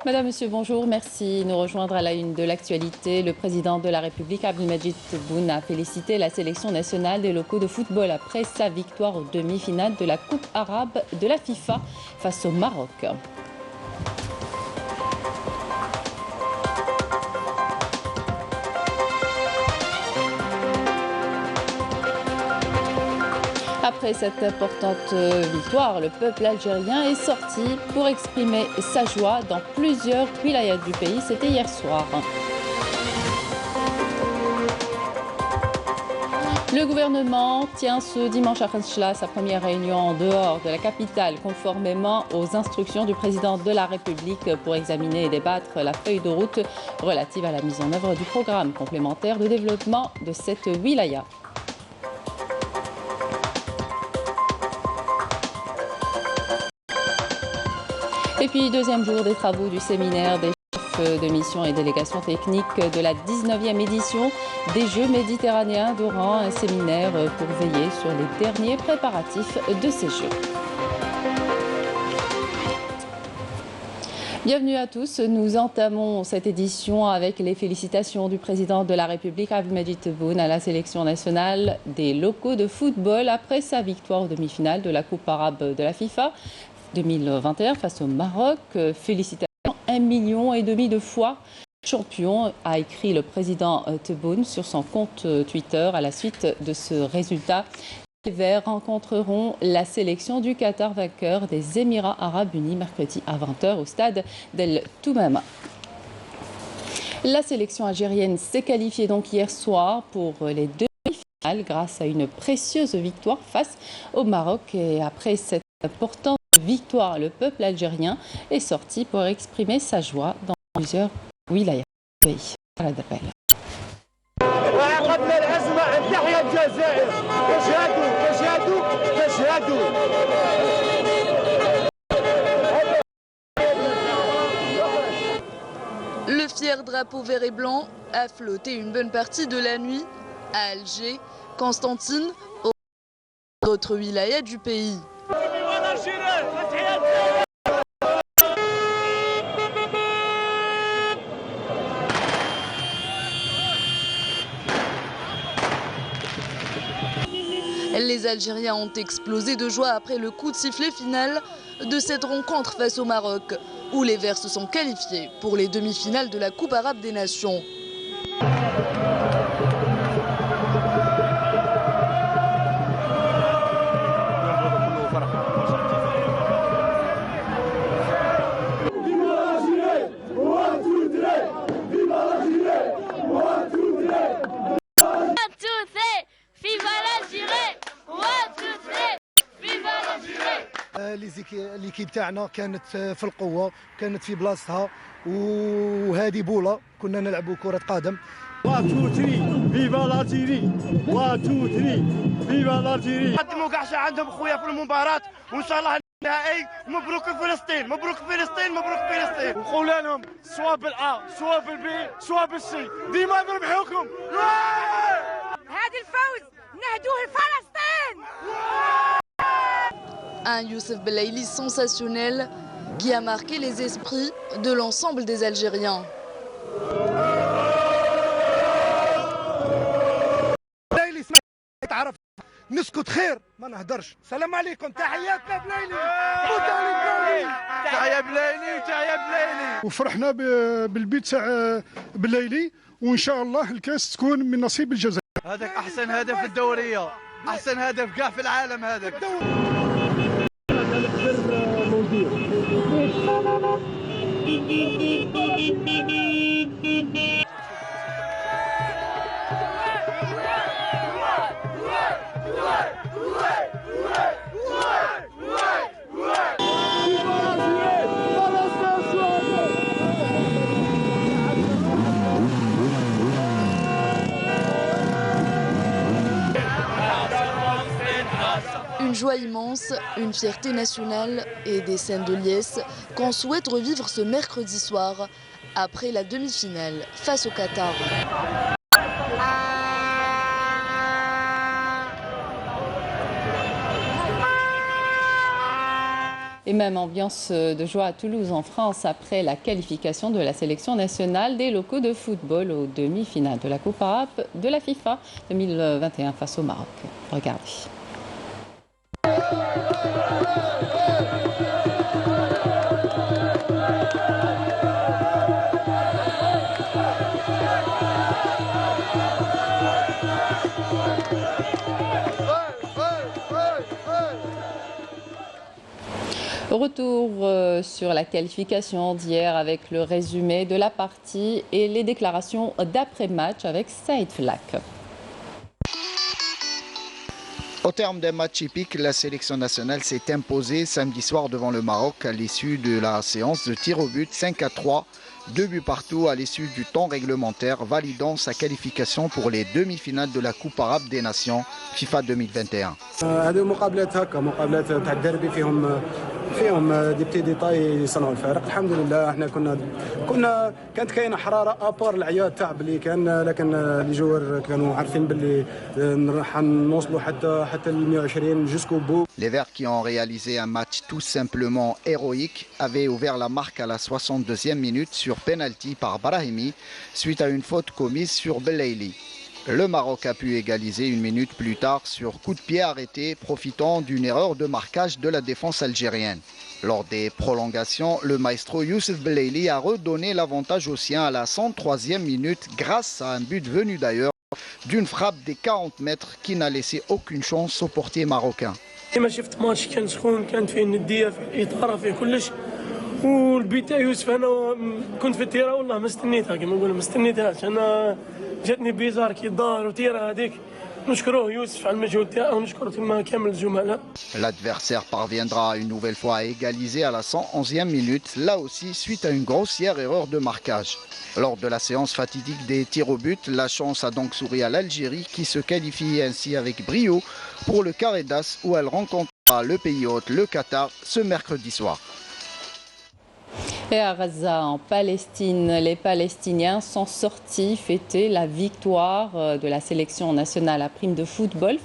Madame, Monsieur, bonjour. Merci de nous rejoindre à la une de l'actualité. Le président de la République, Abdelmadjid Tebboune, a félicité la sélection nationale des locaux de football après sa victoire aux demi-finales de la Coupe arabe de la FIFA face au Maroc. Après cette importante victoire, le peuple algérien est sorti pour exprimer sa joie dans plusieurs wilayas du pays. C'était hier soir. Le gouvernement tient ce dimanche à Khenchela sa première réunion en dehors de la capitale, conformément aux instructions du président de la République pour examiner et débattre la feuille de route relative à la mise en œuvre du programme complémentaire de développement de cette wilaya. Et puis, deuxième jour des travaux du séminaire des chefs de mission et délégations techniques de la 19e édition des Jeux méditerranéens d'Oran, un séminaire pour veiller sur les derniers préparatifs de ces Jeux. Bienvenue à tous. Nous entamons cette édition avec les félicitations du président de la République, Abdelmadjid Tebboune, à la sélection nationale des locaux de football après sa victoire aux demi-finales de la Coupe arabe de la FIFA 2021 face au Maroc. Félicitations, 1,5 million de fois champion, a écrit le président Tebboune sur son compte Twitter à la suite de ce résultat. Les Verts rencontreront la sélection du Qatar, vainqueur des Émirats arabes unis, mercredi à 20h au stade d'El Toumama. La sélection algérienne s'est qualifiée donc hier soir pour les demi-finales grâce à une précieuse victoire face au Maroc. Et après cette importante victoire, le peuple algérien est sorti pour exprimer sa joie dans plusieurs wilayas du pays. Voilà d'appel. Le fier drapeau vert et blanc a flotté une bonne partie de la nuit à Alger, Constantine, et d'autres wilayas du pays. Les Algériens ont explosé de joie après le coup de sifflet final de cette rencontre face au Maroc, où les Verts se sont qualifiés pour les demi-finales de la Coupe arabe des Nations. ليكيب تاعنا كانت في القوه، كانت في بلاصتها، وهذه بوله كنا نلعبوا كره قدم. 1 2 3 فيفا لالجيري 1 2 3 فيفا لالجيري. قدموا كاع شي عندهم خويا في المباراه وان شاء الله النهائي. مبروك فلسطين، مبروك فلسطين، مبروك فلسطين. ونقول لهم سواء بالA سواء بالB سواء بالC ديما نربحوكم. هذا الفوز نهدوه لفلسطين. Un Youssef Belaïli sensationnel qui a marqué les esprits de l'ensemble des Algériens. نسكت خير ما نهدرش. السلام عليكم، تحياتنا بلايلي. تحيا بلايلي وتحيا بلايلي. وفرحنا بالبيت تاع بلايلي، وان شاء الله الكاس تكون من نصيب الجزائر. هذاك احسن هدف في الدوريه، احسن هدف كاع في العالم هذاك. Une joie immense, une fierté nationale et des scènes de liesse qu'on souhaite revivre ce mercredi soir après la demi-finale face au Qatar. Et même ambiance de joie à Toulouse en France après la qualification de la sélection nationale des locaux de football aux demi-finales de la Coupe arabe de la FIFA 2021 face au Maroc. Regardez. Retour sur la qualification d'hier avec le résumé de la partie et les déclarations d'après-match avec Saïd Flak. Au terme d'un match épique, la sélection nationale s'est imposée samedi soir devant le Maroc à l'issue de la séance de tir au but 5-3, 2 buts partout à l'issue du temps réglementaire, validant sa qualification pour les demi-finales de la Coupe arabe des Nations FIFA 2021. فيهم دي بتي ديتاي يصنعوا الفارق. الحمد لله احنا كانت كاينه حراره ابار العياد تعب اللي كان، لكن لي جوار كانوا عارفين باللي راح نوصلوا حتى ال 120 jusqu'au bout. Les Verts, qui ont réalisé un match tout simplement héroïque, avaient ouvert la marque à la 62e minute sur penalty par Brahimi suite à une faute commise sur Belaïli. Le Maroc a pu égaliser une minute plus tard sur coup de pied arrêté, profitant d'une erreur de marquage de la défense algérienne. Lors des prolongations, le maestro Youssef Belaïli a redonné l'avantage aux siens à la 103e minute grâce à un but venu d'ailleurs, d'une frappe des 40 mètres qui n'a laissé aucune chance au portier marocain. والبيت يوسف انا كنت في التيره والله ما استنيتها كما نقول ما استنيتهاش انا جاتني بيزار كي دار وتيره هذيك نشكروه يوسف على المجهود تاعه ونشكر ثم كامل الزملاء. L'adversaire parviendra une nouvelle fois à égaliser à la 111e minute, là aussi suite à une grossière erreur de marquage. Lors de la séance fatidique des tirs au but, la chance a donc souri à l'Algérie qui se qualifie ainsi avec brio pour le carré d'as où elle rencontrera le pays hôte, le Qatar, ce mercredi soir. Et à Gaza, en Palestine, les Palestiniens sont sortis fêter la victoire de la sélection nationale à prime de football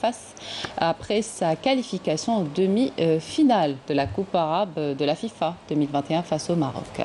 après sa qualification en demi-finale de la Coupe arabe de la FIFA 2021 face au Maroc.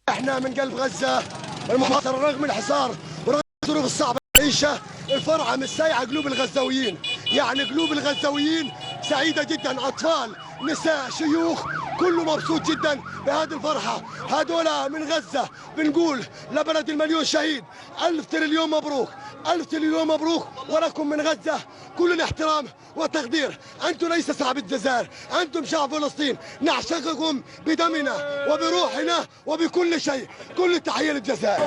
احنا من قلب غزة المحاصرة رغم الحصار ورغم الظروف الصعبة العيشة، الفرحة مش سايعة قلوب الغزاويين، يعني قلوب الغزاويين سعيدة جدا، أطفال نساء شيوخ كله مبسوط جدا بهذه الفرحة. هذولا من غزة بنقول لبلد المليون شهيد 1000 تريليون مبروك، 1000 تريليون مبروك، ولكم من غزة كل الاحترام والتقدير. أنتم ليس شعب الجزائر، أنتم شعب فلسطين، نعشقكم بدمنا وبروحنا وبكل شيء. كل التحية للجزائر.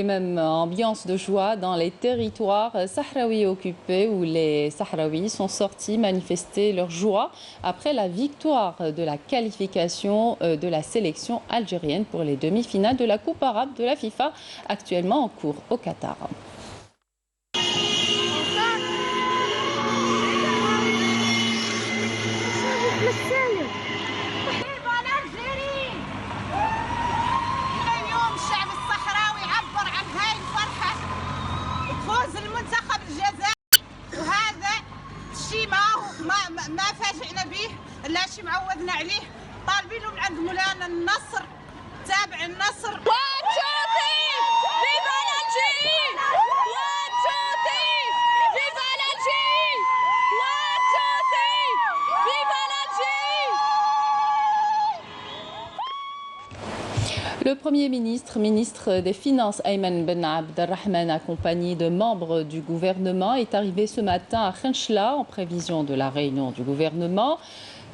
Et même ambiance de joie dans les territoires sahraouis occupés où les Sahraouis sont sortis manifester leur joie après la victoire de la qualification de la sélection algérienne pour les demi-finales de la Coupe arabe de la FIFA actuellement en cours au Qatar. المنتخب الجزائري وهذا الشيء ما فاجئنا به، لا شيء معودنا عليه، طالبين من عند مولانا النصر، تابع النصر. 1 2 3 فيفا الجزائر، 1 2 3 فيفا الجزائر، 1 2 3 فيفا الجزائر. Le Premier ministre, ministre des Finances, Ayman Ben Abdelrahman, accompagné de membres du gouvernement, est arrivé ce matin à Khenchela en prévision de la réunion du gouvernement.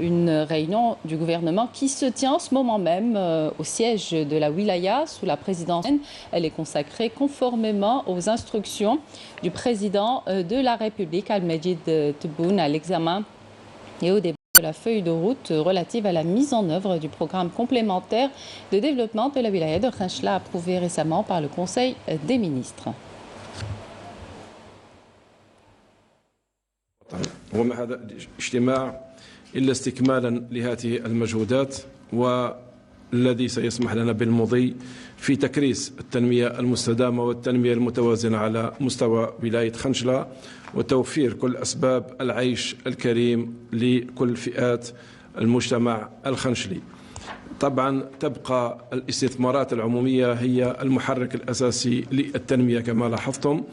Une réunion du gouvernement qui se tient en ce moment même au siège de la Wilaya sous la présidence. Elle est consacrée conformément aux instructions du président de la République, Al-Medjid Tebboune, à l'examen et au débat de la feuille de route relative à la mise en œuvre du programme complémentaire de développement de la Wilaya de Khenchela, approuvé récemment par le Conseil des ministres. إلا استكمالا لهذه المجهودات والذي سيسمح لنا بالمضي في تكريس التنمية المستدامة والتنمية المتوازنة على مستوى ولاية خنشلة وتوفير كل أسباب العيش الكريم لكل فئات المجتمع الخنشلي. طبعا تبقى الاستثمارات العمومية هي المحرك الأساسي للتنمية كما لاحظتم،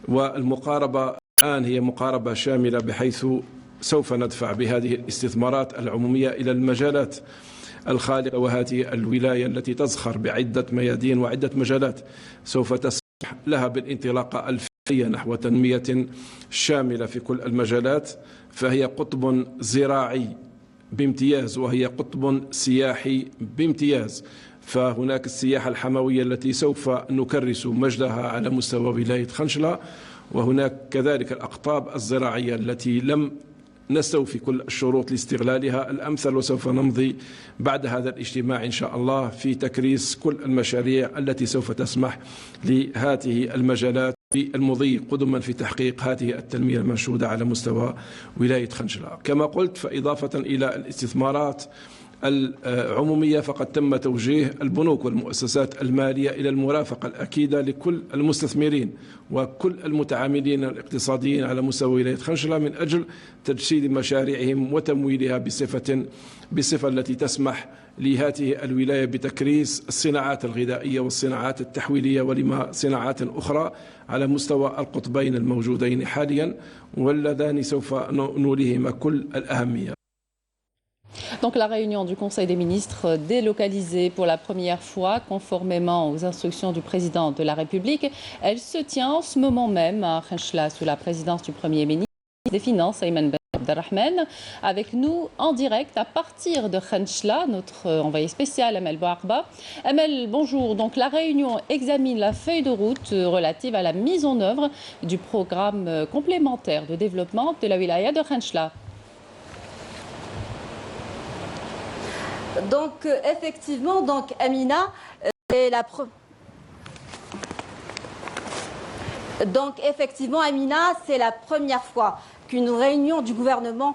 والمقاربة الآن هي مقاربة شاملة بحيث سوف ندفع بهذه الاستثمارات العمومية إلى المجالات الخالقة، وهذه الولاية التي تزخر بعدة ميادين وعدة مجالات سوف تسمح لها بالانطلاقة الفعلية نحو تنمية شاملة في كل المجالات. فهي قطب زراعي بامتياز وهي قطب سياحي بامتياز، فهناك السياحة الحموية التي سوف نكرس مجدها على مستوى ولاية خنشلة، وهناك كذلك الأقطاب الزراعية التي لم نستوفي كل الشروط لاستغلالها الأمثل، وسوف نمضي بعد هذا الاجتماع إن شاء الله في تكريس كل المشاريع التي سوف تسمح لهذه المجالات بالمضي قدما في تحقيق هذه التنمية المنشودة على مستوى ولاية خنشلة. كما قلت، فإضافة إلى الاستثمارات العمومية فقد تم توجيه البنوك والمؤسسات المالية إلى المرافقة الأكيدة لكل المستثمرين وكل المتعاملين الاقتصاديين على مستوى ولاية خنشلة من أجل تجسيد مشاريعهم وتمويلها بصفة التي تسمح لهذه الولاية بتكريس الصناعات الغذائية والصناعات التحويلية ولما صناعات أخرى على مستوى القطبين الموجودين حاليا واللذان سوف نوليهما كل الأهمية. Donc la réunion du Conseil des ministres délocalisée pour la première fois conformément aux instructions du président de la République, elle se tient en ce moment même à Khenchela sous la présidence du Premier ministre des Finances, Ayman Ben Abdelrahman, avec nous en direct à partir de Khenchela, notre envoyé spécial Amel Bouarba. Amel, bonjour. Donc la réunion examine la feuille de route relative à la mise en œuvre du programme complémentaire de développement de la wilaya de Khenchela. Donc effectivement, donc Amina, c'est la première fois qu'une réunion du gouvernement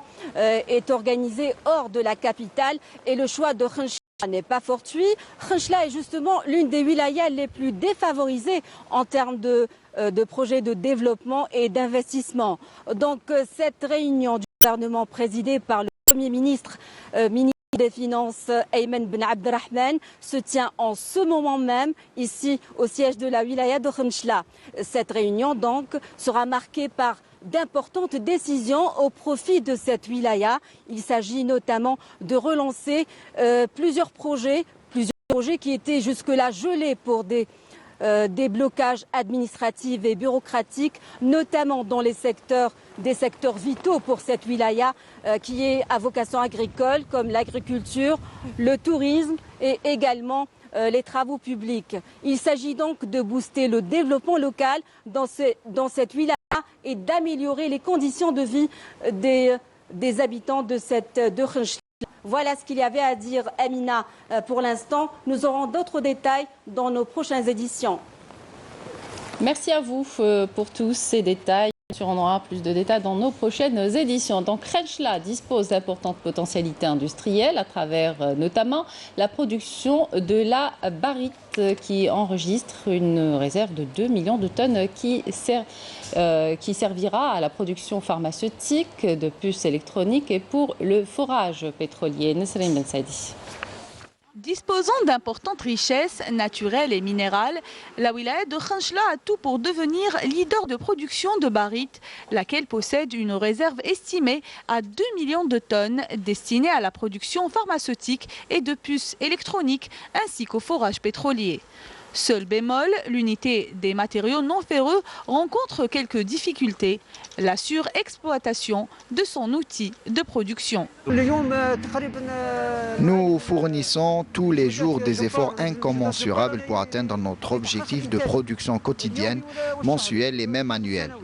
est organisée hors de la capitale, et le choix de Khenchela n'est pas fortuit. Khenchela est justement l'une des wilayas les plus défavorisées en termes de projets de développement et d'investissement. Donc cette réunion du gouvernement présidée par le Premier ministre, des Finances, Ayman Ben Abdelrahman, se tient en ce moment même ici au siège de la wilaya de Khenchela. Cette réunion donc sera marquée par d'importantes décisions au profit de cette wilaya. Il s'agit notamment de relancer plusieurs projets qui étaient jusque-là gelés pour des blocages administratifs et bureaucratiques, notamment dans des secteurs vitaux pour cette wilaya qui est à vocation agricole, comme l'agriculture, le tourisme et également les travaux publics. Il s'agit donc de booster le développement local dans cette wilaya et d'améliorer les conditions de vie des habitants de Khenchela. Voilà ce qu'il y avait à dire, Amina, pour l'instant. Nous aurons d'autres détails dans nos prochaines éditions. Merci à vous pour tous ces détails. On aura plus de détails dans nos prochaines éditions. Donc Khenchela dispose d'importantes potentialités industrielles à travers notamment la production de la barite qui enregistre une réserve de 2 millions de tonnes qui servira à la production pharmaceutique, de puces électroniques et pour le forage pétrolier. Nesrine Ben Saidi. Disposant d'importantes richesses naturelles et minérales, la wilaya de Khanchla a tout pour devenir leader de production de barytes, laquelle possède une réserve estimée à 2 millions de tonnes destinées à la production pharmaceutique et de puces électroniques ainsi qu'au forage pétrolier. Seul bémol, l'unité des matériaux non ferreux rencontre quelques difficultés, la surexploitation de son outil de production. Nous fournissons tous les jours des efforts incommensurables pour atteindre notre objectif de production quotidienne, mensuelle et même annuelle.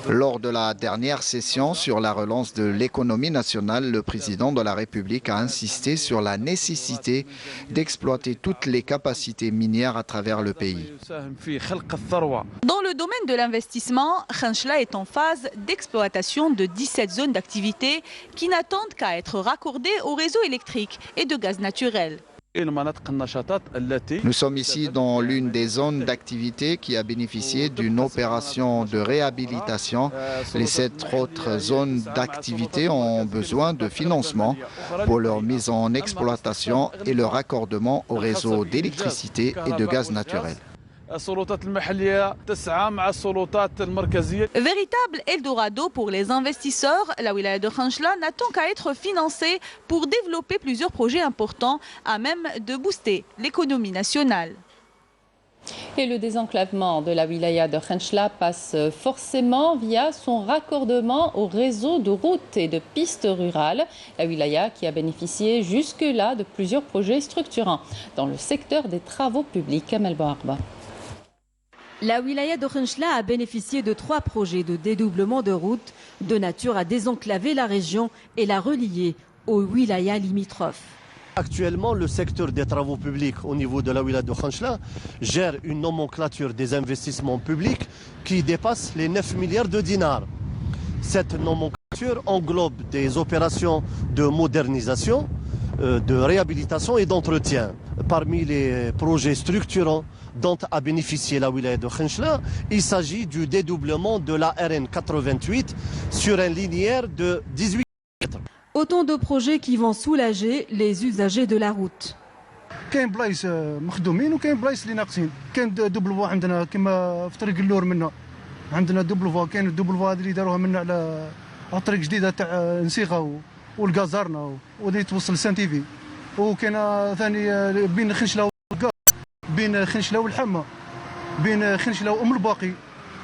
Lors de la dernière session sur la relance de l'économie nationale, le président de la République a insisté sur la nécessité d'exploiter toutes les capacités minières à travers le pays. Dans le domaine de l'investissement, Khanchla est en phase d'exploitation de 17 zones d'activité qui n'attendent qu'à être raccordées au réseau électrique et de gaz naturel. Nous sommes ici dans l'une des zones d'activité qui a bénéficié d'une opération de réhabilitation. Les 7 autres zones d'activité ont besoin de financement pour leur mise en exploitation et leur raccordement au réseau d'électricité et de gaz naturel. Véritable Eldorado pour les investisseurs, la wilaya de Khanchla n'attend qu'à être financée pour développer plusieurs projets importants à même de booster l'économie nationale. Et le désenclavement de la wilaya de Khanchla passe forcément via son raccordement au réseau de routes et de pistes rurales. La wilaya qui a bénéficié jusque-là de plusieurs projets structurants dans le secteur des travaux publics. Kamel Bouarba. La wilaya de Khanchla a bénéficié de 3 projets de dédoublement de routes de nature à désenclaver la région et la relier aux wilayas limitrophes. Actuellement, le secteur des travaux publics au niveau de la wilaya de Khanchla gère une nomenclature des investissements publics qui dépasse les 9 milliards de dinars. Cette nomenclature englobe des opérations de modernisation, de réhabilitation et d'entretien. Parmi les projets structurants dont a bénéficié la wilaya de Khanchla, il s'agit du dédoublement de la RN 88 sur un linéaire de 18 km. Autant de projets qui vont soulager les usagers de la route. كاين بلايص مخدومين وكاين بلايص اللي ناقصين. كاين دوبل فوا عندنا كما في طريق اللور منا عندنا دوبل فوا، كاين الدوبل فوا اللي داروها منا على طريق جديده تاع نسيخه والكازارنا ودي توصل لسانتيفي، وكاين ثاني بين خنشله بين خنشله والحمه، بين خنشله وام الباقي.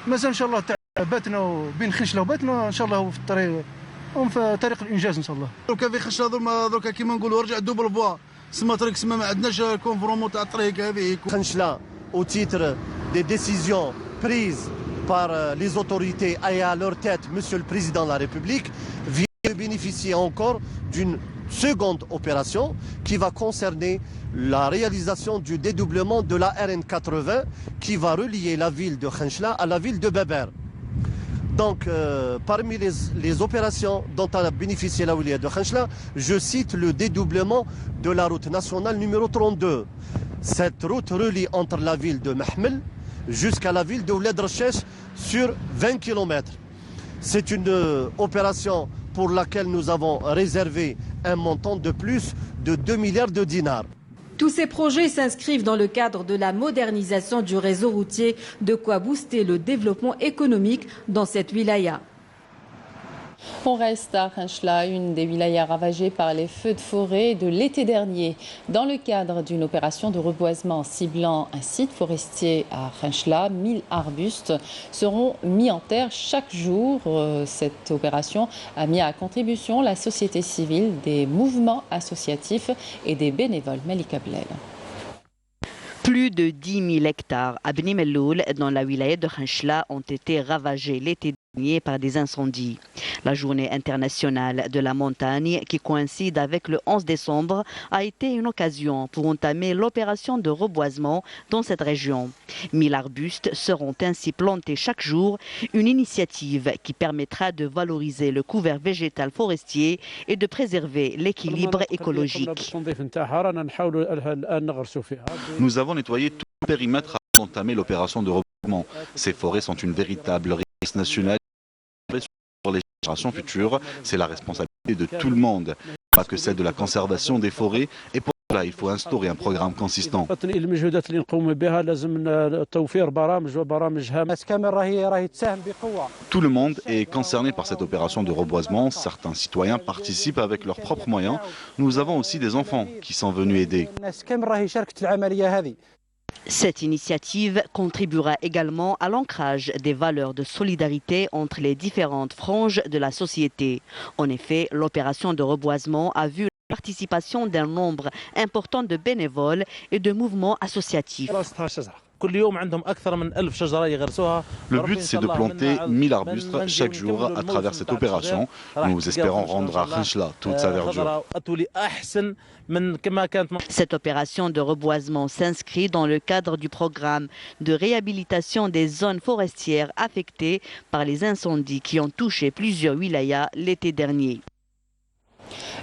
مازال ان شاء الله باتنا بين خنشله وباتنا ان شاء الله في الطريق في طريق الانجاز ان شاء الله. دروكا في خنشله دروكا كيما نقولوا رجع دوبل فوا سما طريق سما ما عندناش كونفرومون تاع الطريق هذه. Khanchla, au titre des décisions prises par les autorités et à leur tête Monsieur le Président de la République, vient de bénéficier encore d'une seconde opération qui va concerner la réalisation du dédoublement de la RN 80 qui va relier la ville de Khanchla à la ville de Beber. Donc, parmi les opérations dont a bénéficié la wilaya de Khanchla, je cite le dédoublement de la route nationale numéro 32. Cette route relie entre la ville de Mahmel jusqu'à la ville de Ouled Rechesh sur 20 km. C'est une opération pour laquelle nous avons réservé un montant de plus de 2 milliards de dinars. Tous ces projets s'inscrivent dans le cadre de la modernisation du réseau routier, de quoi booster le développement économique dans cette wilaya. On reste à Khanchla, une des wilayas ravagées par les feux de forêt de l'été dernier. Dans le cadre d'une opération de reboisement ciblant un site forestier à Khanchla, 1000 arbustes seront mis en terre chaque jour. Cette opération a mis à contribution la société civile, des mouvements associatifs et des bénévoles. Malika Blel. Plus de 10 000 hectares à Beni Melloul, dans la wilaya de Khanchla, ont été ravagés l'été dernier par des incendies. La journée internationale de la montagne, qui coïncide avec le 11 décembre, a été une occasion pour entamer l'opération de reboisement dans cette région. 1000 arbustes seront ainsi plantés chaque jour, une initiative qui permettra de valoriser le couvert végétal forestier et de préserver l'équilibre écologique. Nous avons nettoyé tout le périmètre avant d'entamer l'opération de reboisement. Ces forêts sont une véritable richesse nationale pour les générations futures. C'est la responsabilité de tout le monde. pas que celle de la conservation des forêts et pour cela il faut instaurer un programme consistant. Tout le monde est concerné par cette opération de reboisement. Certains citoyens participent avec leurs propres moyens. Nous avons aussi des enfants qui sont venus aider. Cette initiative contribuera également à l'ancrage des valeurs de solidarité entre les différentes franges de la société. En effet, l'opération de reboisement a vu la participation d'un nombre important de bénévoles et de mouvements associatifs. Le but, c'est de planter 1000 arbustes chaque jour à travers cette opération. Nous espérons rendre à Khenchela toute sa verdure. Cette opération de reboisement s'inscrit dans le cadre du programme de réhabilitation des zones forestières affectées par les incendies qui ont touché plusieurs wilayas l'été dernier.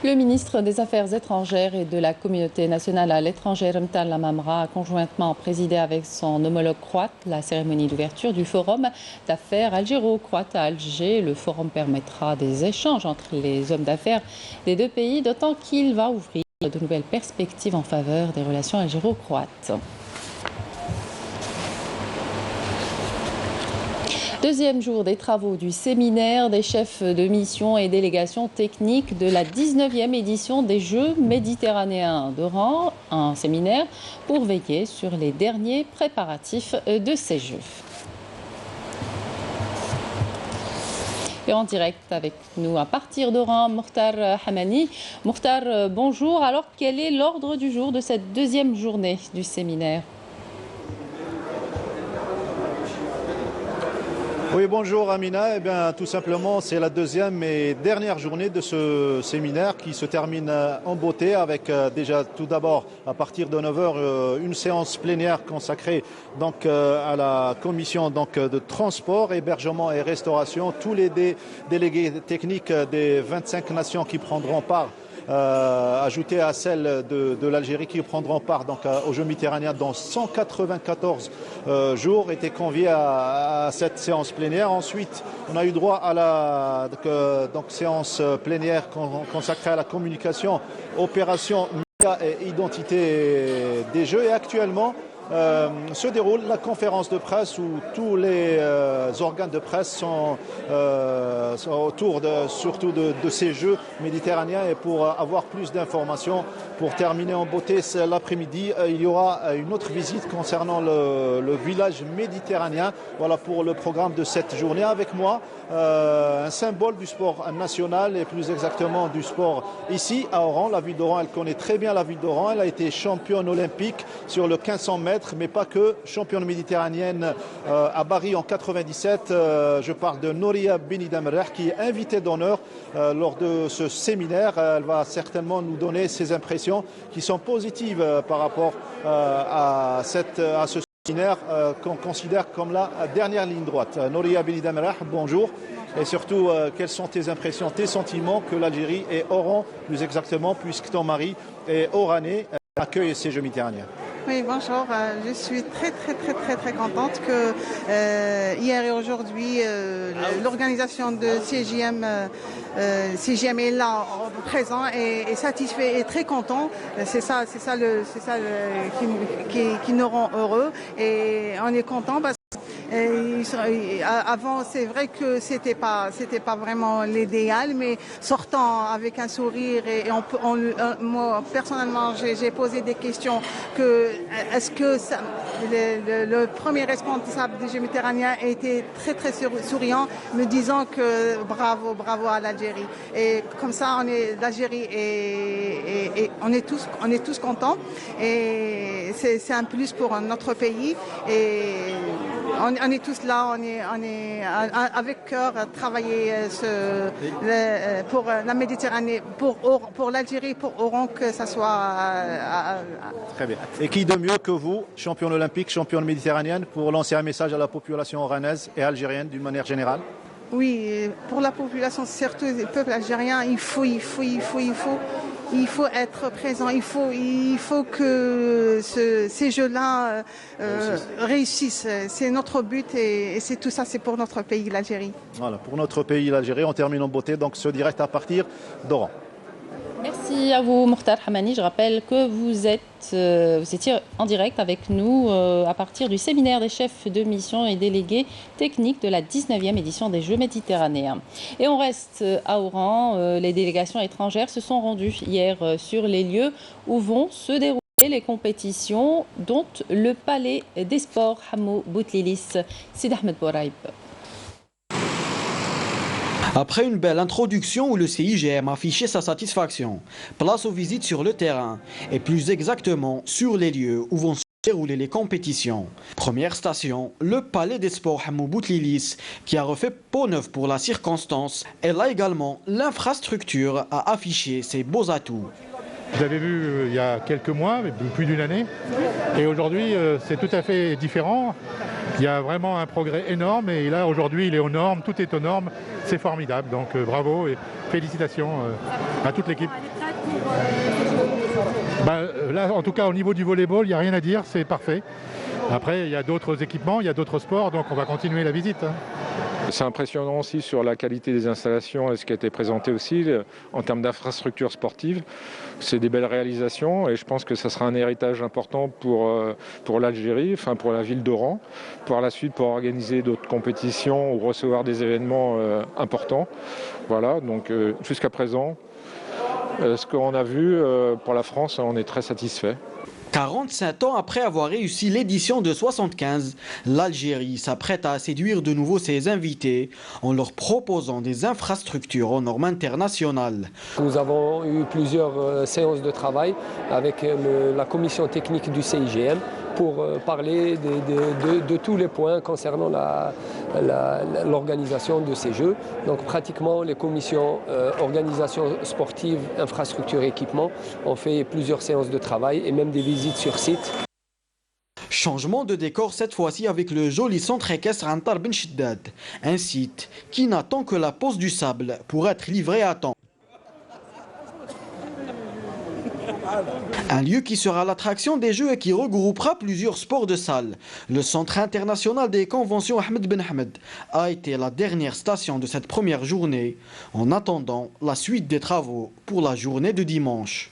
Le ministre des Affaires étrangères et de la communauté nationale à l'étranger, Mtala Mamra, a conjointement présidé avec son homologue croate la cérémonie d'ouverture du forum d'affaires algéro-croate à Alger. Le forum permettra des échanges entre les hommes d'affaires des deux pays, d'autant qu'il va ouvrir de nouvelles perspectives en faveur des relations algéro-croates. Deuxième jour des travaux du séminaire des chefs de mission et délégations techniques de la 19e édition des Jeux méditerranéens d'Oran, un séminaire pour veiller sur les derniers préparatifs de ces Jeux. Et en direct avec nous à partir d'Oran, Mokhtar Hamani. Mokhtar, bonjour. Alors, quel est l'ordre du jour de cette deuxième journée du séminaire ? Oui, bonjour Amina. Eh bien, tout simplement, c'est la deuxième et dernière journée de ce séminaire qui se termine en beauté avec déjà tout d'abord à partir de 9h une séance plénière consacrée donc à la commission donc de transport, hébergement et restauration. Tous les délégués techniques des 25 nations qui prendront part, ajouté à celle de l'Algérie qui prendront part donc aux Jeux méditerranéens dans 194 jours, étaient conviés à cette séance plénière. Ensuite, on a eu droit à la séance plénière consacrée à la communication, opération, médias et identité des Jeux. Et actuellement, se déroule la conférence de presse où tous les organes de presse sont autour surtout de ces Jeux méditerranéens. Et pour avoir plus d'informations, pour terminer en beauté l'après-midi, il y aura une autre visite concernant le village méditerranéen. Voilà pour le programme de cette journée. Avec moi, un symbole du sport national et plus exactement du sport ici à Oran. La ville d'Oran, elle connaît très bien la ville d'Oran. Elle a été championne olympique sur le 1500 mètres, mais pas que. Championne méditerranéenne à Bari en 97. Je parle de Nouria Benidamerah qui est invitée d'honneur lors de ce séminaire. Elle va certainement nous donner ses impressions qui sont positives par rapport à ce séminaire qu'on considère comme la dernière ligne droite. Nouria Benidamerah, bonjour. Et surtout, quelles sont tes impressions, tes sentiments que l'Algérie et Oran, plus exactement, puisque ton mari est oranais, accueille ces Jeux méditerranéens? Oui, bonjour. Je suis très contente que hier et aujourd'hui, l'organisation de CJM est là, présent et satisfait et très content. C'est ça qui nous rend heureux et on est content parce que avant, c'est vrai que c'était pas vraiment l'idéal, mais sortant avec un sourire et moi personnellement, j'ai posé des questions est-ce que le premier responsable des Jeux méditerranéens était très souriant, me disant que bravo à l'Algérie. Et comme ça, l'Algérie et on est tous contents et c'est un plus pour notre pays et on est tous là, on est avec cœur à travailler pour la Méditerranée, pour l'Algérie, pour Oran, que ça soit... Très bien. Et qui de mieux que vous, championne olympique, championne méditerranéenne, pour lancer un message à la population oranaise et algérienne d'une manière générale? Oui, pour la population, surtout le peuple algérien, il faut être présent, il faut que ces Jeux-là réussissent. C'est notre but et c'est tout ça, c'est pour notre pays, l'Algérie. Voilà, pour notre pays, l'Algérie, on termine en beauté, donc ce direct à partir d'Oran. Merci. Merci à vous, Mokhtar Hamani. Je rappelle que vous étiez en direct avec nous à partir du séminaire des chefs de mission et délégués techniques de la 19e édition des Jeux méditerranéens. Et on reste à Oran. Les délégations étrangères se sont rendues hier sur les lieux où vont se dérouler les compétitions, dont le Palais des Sports Hamou Boutlilis. Sid Ahmed Bouraïb. Après une belle introduction où le CIGM affichait sa satisfaction, place aux visites sur le terrain et plus exactement sur les lieux où vont se dérouler les compétitions. Première station, le Palais des Sports Hamou Boutlilis qui a refait peau neuve pour la circonstance. Elle a également l'infrastructure à afficher ses beaux atouts. Vous avez vu il y a quelques mois, plus d'une année, et aujourd'hui c'est tout à fait différent. Il y a vraiment un progrès énorme et là aujourd'hui il est aux normes, tout est aux normes, c'est formidable. Donc bravo et félicitations à toute l'équipe. Là en tout cas au niveau du volleyball, il n'y a rien à dire, c'est parfait. Après il y a d'autres équipements, il y a d'autres sports, donc on va continuer la visite. C'est impressionnant aussi sur la qualité des installations et ce qui a été présenté aussi en termes d'infrastructures sportives. C'est des belles réalisations et je pense que ça sera un héritage important pour l'Algérie, enfin pour la ville d'Oran, par la suite pour organiser d'autres compétitions ou recevoir des événements importants. Voilà, donc jusqu'à présent, ce qu'on a vu pour la France, on est très satisfait. 45 ans après avoir réussi l'édition de 75, l'Algérie s'apprête à séduire de nouveau ses invités en leur proposant des infrastructures aux normes internationales. Nous avons eu plusieurs séances de travail avec la commission technique du CIGM pour parler de tous les points concernant l'organisation de ces Jeux. Donc pratiquement les commissions organisation sportive, infrastructure et équipement ont fait plusieurs séances de travail et même des visites sur site. Changement de décor cette fois-ci avec le joli centre équestre Antar Ben Shiddad, un site qui n'attend que la pose du sable pour être livré à temps. Un lieu qui sera l'attraction des Jeux et qui regroupera plusieurs sports de salle. Le Centre international des conventions Ahmed Ben Ahmed a été la dernière station de cette première journée, en attendant la suite des travaux pour la journée de dimanche.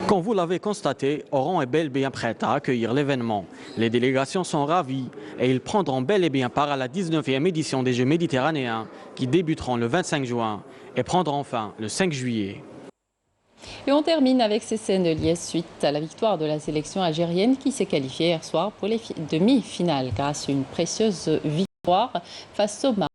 Comme vous l'avez constaté, Oran est bel et bien prête à accueillir l'événement. Les délégations sont ravies et ils prendront bel et bien part à la 19e édition des Jeux méditerranéens qui débuteront le 25 juin et prendront fin le 5 juillet. Et on termine avec ces scènes de liesse suite à la victoire de la sélection algérienne qui s'est qualifiée hier soir pour les demi-finales grâce à une précieuse victoire face au Maroc.